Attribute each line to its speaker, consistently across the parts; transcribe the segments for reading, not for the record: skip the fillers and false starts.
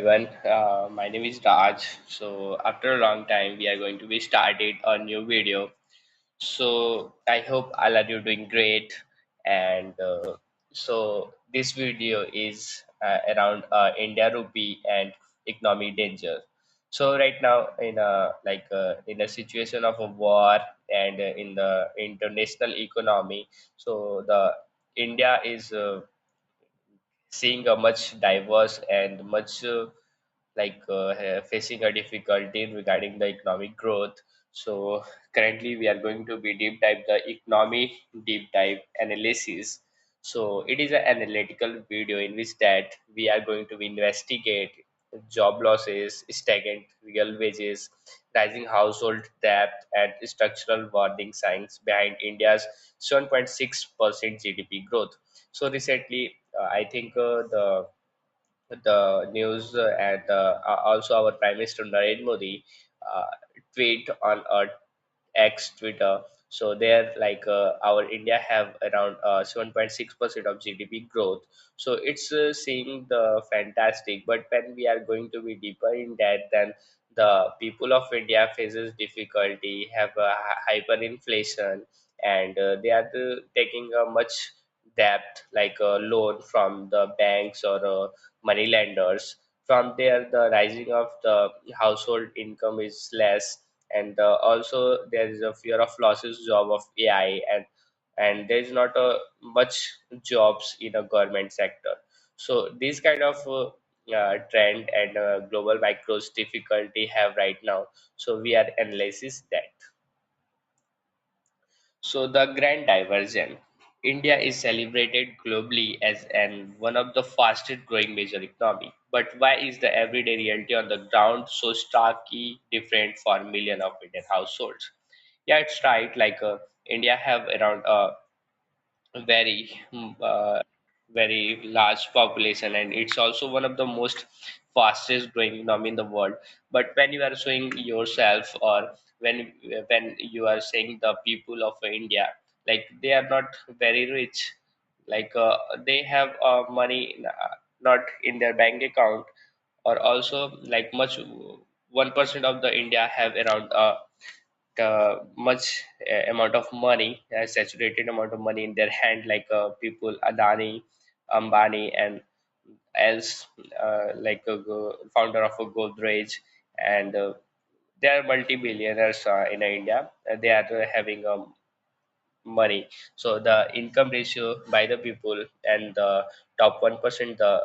Speaker 1: everyone. My name is Raj. So after a long time, we are going to be started a new video. So I hope all of you doing great. And so this video is around India rupee and economic danger. So right now in a situation of a war and in the international economy, so the India is seeing a much diverse and much facing a difficulty regarding the economic growth. So currently we are going to be deep dive the economy deep dive analysis. So it is an analytical video in which that we are going to investigate job losses, stagnant real wages, rising household debt, and structural warning signs behind India's 7.6% GDP growth. So recently, I think the news and also our Prime Minister Narendra Modi uh, tweet on X Twitter. So there, our India have around 7.6% of GDP growth. So it's seeing the fantastic. But when we are going to be deeper in that, then the people of India faces difficulty, have a hyperinflation, and they are taking a much debt like a loan from the banks or money lenders. From there, the rising of the household income is less, and also there is a fear of losses job of AI, and there is not a much jobs in a government sector. So these kind of trend and global micros difficulty have right now. So we are analysis that. So the grand diversion. India is celebrated globally as one of the fastest growing major economy. But why is the everyday reality on the ground so starkly different for million of Indian households? Yeah, it's right. India have around very very large population, and it's also one of the most fastest growing economy in the world. But when you are showing yourself, or when you are saying the people of India, like they are not very rich, they have money not in their bank account, or also like much 1% of the India have around much amount of money, saturated amount of money in their hand, people Adani, Ambani, and else founder of a Godrej, and they are multi-billionaires in India. They are having money. So the income ratio by the people and the top 1%, the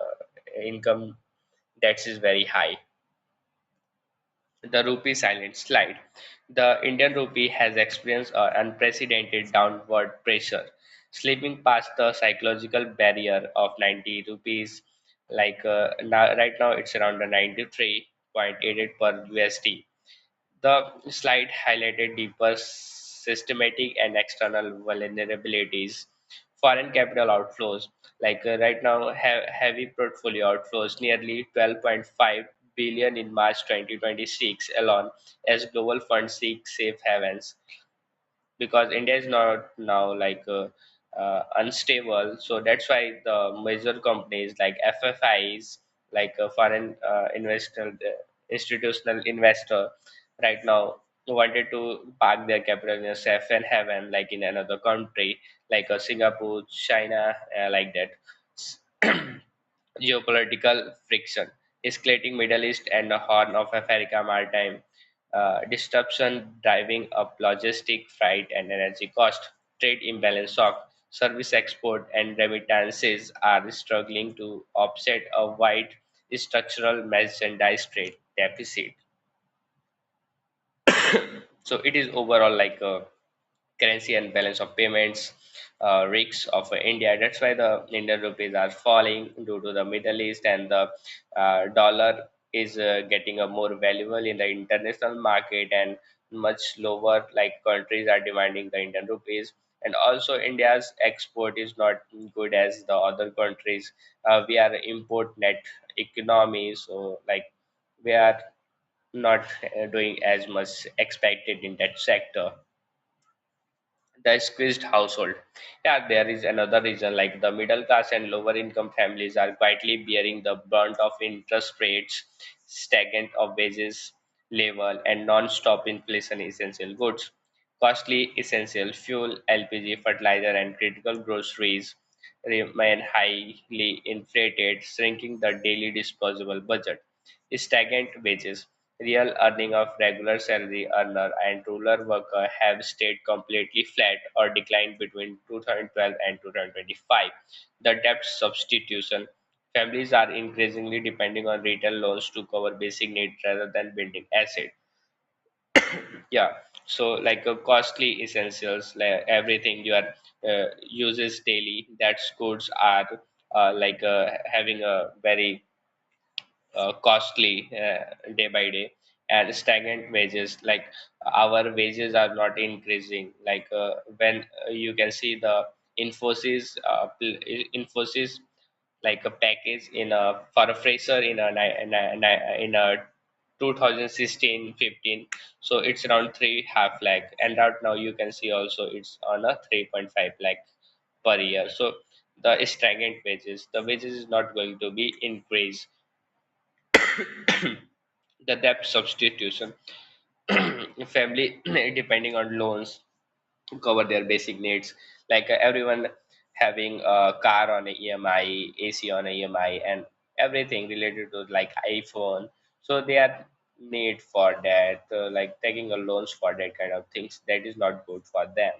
Speaker 1: income that is very high. The rupee silent slide. The Indian rupee has experienced unprecedented downward pressure, slipping past the psychological barrier of 90 rupees. Right now, it's around the 93.88 per USD. The slide highlighted deeper systematic and external vulnerabilities. Foreign capital outflows, right now, have heavy portfolio outflows, nearly 12.5 billion in March 2026 alone, as global funds seek safe havens, because India is not now unstable. So that's why the major companies like FFIs, foreign institutional investor, right now wanted to park their capital in a safe and haven, like in another country, Singapore, China, like that. Geopolitical friction, escalating Middle East and the Horn of Africa maritime disruption driving up logistic, freight, and energy cost. Trade imbalance shock. Service export and remittances are struggling to offset a wide structural merchandise trade deficit. So it is overall like a currency and balance of payments risks of India. That's why the Indian rupees are falling due to the Middle East, and the dollar is getting a more valuable in the international market, and much lower like countries are demanding the Indian rupees. And also India's export is not good as the other countries. We are import net economy, so like we are not doing as much expected in that sector. The squeezed household. Yeah, there is another reason, like the middle class and lower income families are quietly bearing the brunt of interest rates, stagnant of wages level, and non-stop inflation essential goods. Costly essential fuel, LPG, fertilizer, and critical groceries remain highly inflated, shrinking the daily disposable budget. Stagnant wages. Real earning of regular salary earner and rural worker have stayed completely flat or declined between 2012 and 2025. The debt substitution. Families are increasingly depending on retail loans to cover basic needs rather than building assets. Yeah, so like costly essentials, like everything you are uses daily, that's goods are like having a very costly day by day, and stagnant wages, like our wages are not increasing, like when you can see the Infosys like a package in a for a fresher in a 2016-15, so it's around 3.5 lakh, and right now you can see also it's on a 3.5 lakh per year. So the stagnant wages, the wages is not going to be increased. The debt substitution. Family depending on loans to cover their basic needs, like everyone having a car on a EMI, AC on a EMI, and everything related to like iPhone, so they are need for that, like taking a loans for that kind of things, that is not good for them.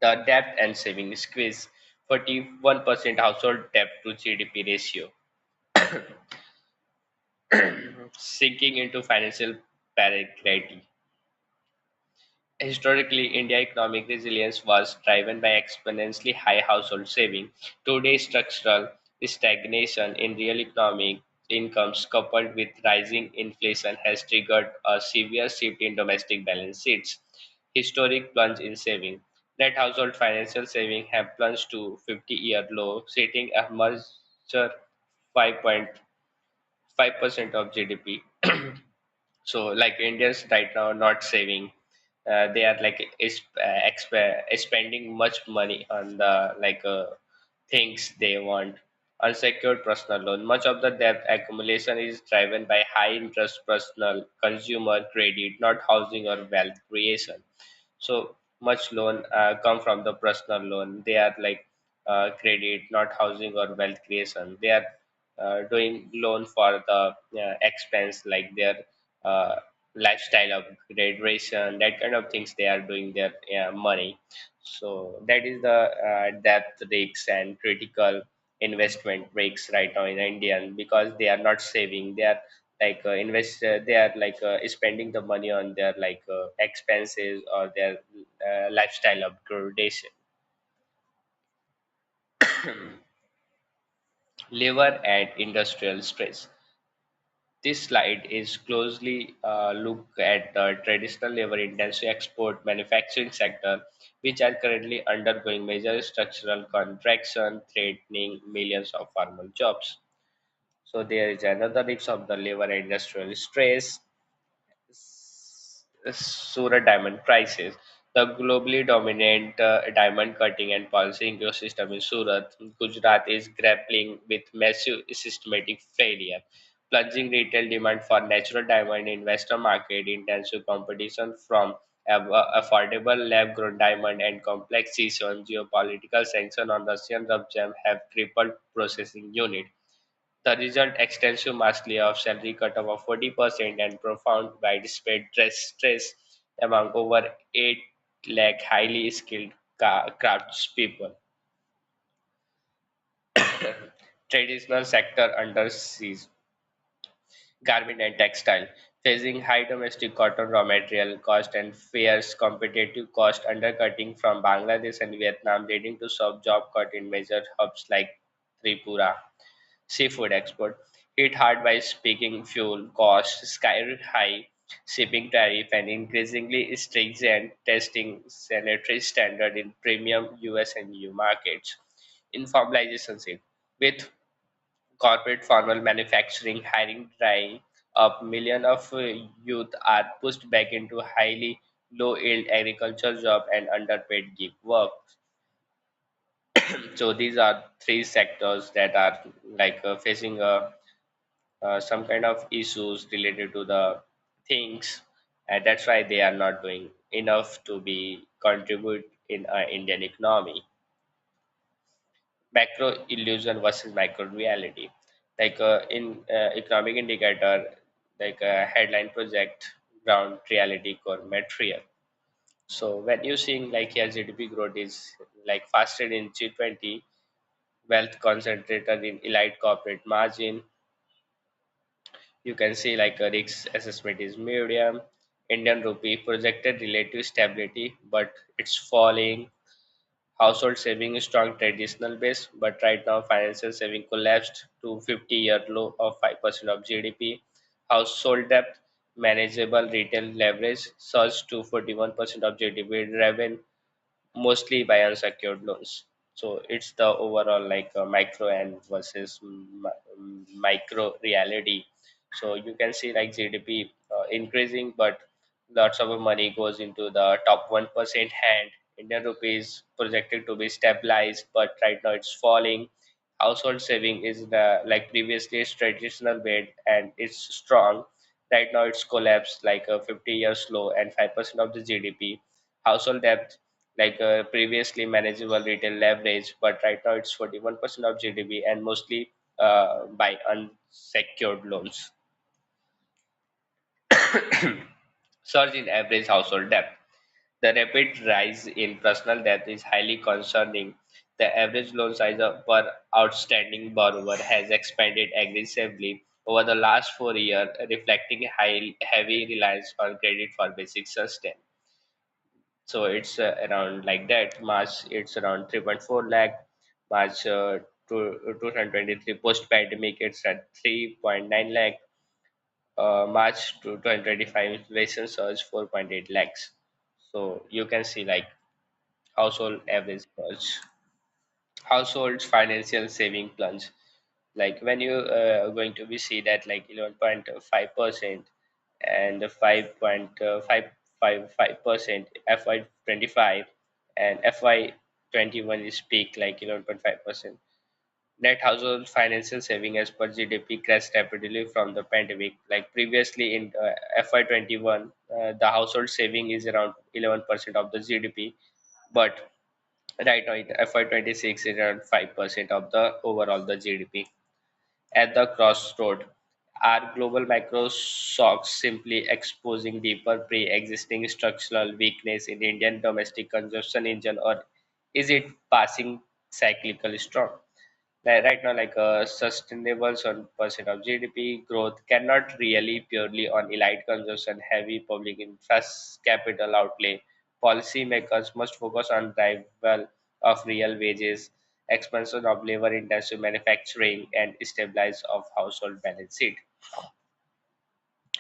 Speaker 1: The debt and saving squeeze. 41% household debt to GDP ratio, sinking into financial precarity. Historically, India's economic resilience was driven by exponentially high household saving. Today's structural stagnation in real economic incomes coupled with rising inflation has triggered a severe shift in domestic balance sheets. Historic plunge in saving. Net household financial saving have plunged to 50-year low, sitting a measure 5.5% of GDP. So like Indians right now not saving, they are like spending much money on the like things they want. Unsecured personal loan, much of the debt accumulation is driven by high interest personal consumer credit, not housing or wealth creation. So much loan come from the personal loan, they are like credit, not housing or wealth creation. They are doing loan for the expense, like their uh, lifestyle upgradation, that kind of things they are doing their money. So that is the debt risks and critical investment risks right now in Indian, because they are not saving, they are like invest they are like spending the money on their like expenses or their lifestyle upgradation. Labor and industrial stress. This slide is closely look at the traditional labor-intensive export manufacturing sector, which are currently undergoing major structural contraction, threatening millions of formal jobs. So there is another risk of the labor and industrial stress. Surat diamond crisis. The globally dominant diamond cutting and polishing ecosystem in Surat, Gujarat is grappling with massive systematic failure. Plunging retail demand for natural diamond in Western market, intensive competition from affordable lab-grown diamond, and complex season geopolitical sanctions on Russian rough gem have crippled processing unit. The result, extensive mass layoff, salary cut of 40%, and profound widespread stress among over 8 lakh highly skilled craftspeople. Traditional sector under siege. Garment and textile, facing high domestic cotton raw material cost and fierce competitive cost undercutting from Bangladesh and Vietnam, leading to soft job cut in major hubs like Tripura. Seafood export hit hard by spiking fuel costs, sky high shipping tariff, and increasingly stringent testing sanitary standard in premium US and EU markets. Informalization shift. With corporate formal manufacturing hiring drying up, millions of youth are pushed back into highly low yield agriculture job, and underpaid gig work. So these are three sectors that are facing some kind of issues related to the things, and that's why they are not doing enough to be contribute in Indian economy. Macro illusion versus micro reality. In economic indicator, headline project, ground reality core material. So when you seeing like here GDP growth is like faster in G20, wealth concentrated in elite corporate margin. You can see like a risk assessment is medium. Indian rupee projected relative stability, but it's falling. Household saving is strong traditional base, but right now financial saving collapsed to 50-year low of 5% of GDP. Household debt, manageable retail leverage surged to 41% of GDP, driven mostly by unsecured loans. So it's the overall micro and versus micro reality. So you can see like GDP increasing, but lots of money goes into the top 1% hand. Indian rupee is projected to be stabilized, but right now it's falling. Household saving is the like previously it's traditional bed and it's strong. Right now it's collapsed like a 50 years low and 5% of the GDP. Household debt previously manageable retail leverage, but right now it's 41% of GDP and mostly by unsecured loans. Surge in average household debt. The rapid rise in personal debt is highly concerning. The average loan size per outstanding borrower has expanded aggressively over the last 4 years, reflecting heavy reliance on credit for basic sustenance. So it's around like that. March it's around 3.4 lakh. March 2023 post pandemic it's at 3.9 lakh. March 2025 inflation surge 4.8 lakhs. So you can see like household average surge. Households financial saving plunge. Like when you going to be see that like 11.5% and 5.55% FY25 and FY21 is peak like 11.5%. Net household financial saving as per GDP crashed rapidly from the pandemic. Like previously in FY21, the household saving is around 11% of the GDP, but right now in FY26 is around 5% of the overall the GDP. At the crossroad, are global macro shocks simply exposing deeper pre-existing structural weakness in Indian domestic consumption engine, or is it passing cyclical storm? Right now, like a sustainable 7% of GDP growth cannot really purely on elite consumption, heavy public interest, capital outlay. Policymakers must focus on revival of real wages, expansion of labor-intensive manufacturing, and stabilize of household balance sheet.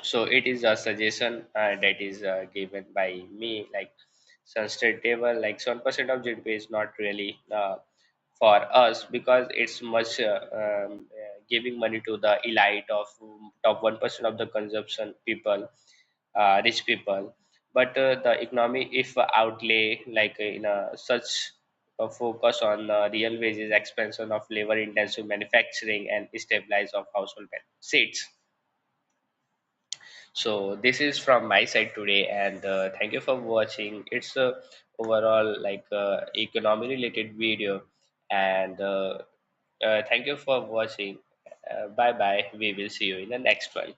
Speaker 1: So it is a suggestion that is given by me, like sustainable like 7% of GDP is not really for us because it's much giving money to the elite of top 1% of the consumption people, rich people. But the economy if outlay in a such a focus on real wages, expansion of labor intensive manufacturing, and stabilize of household seats. So this is from my side today, and thank you for watching. It's a overall economy related video, and thank you for watching. Bye bye. We will see you in the next one.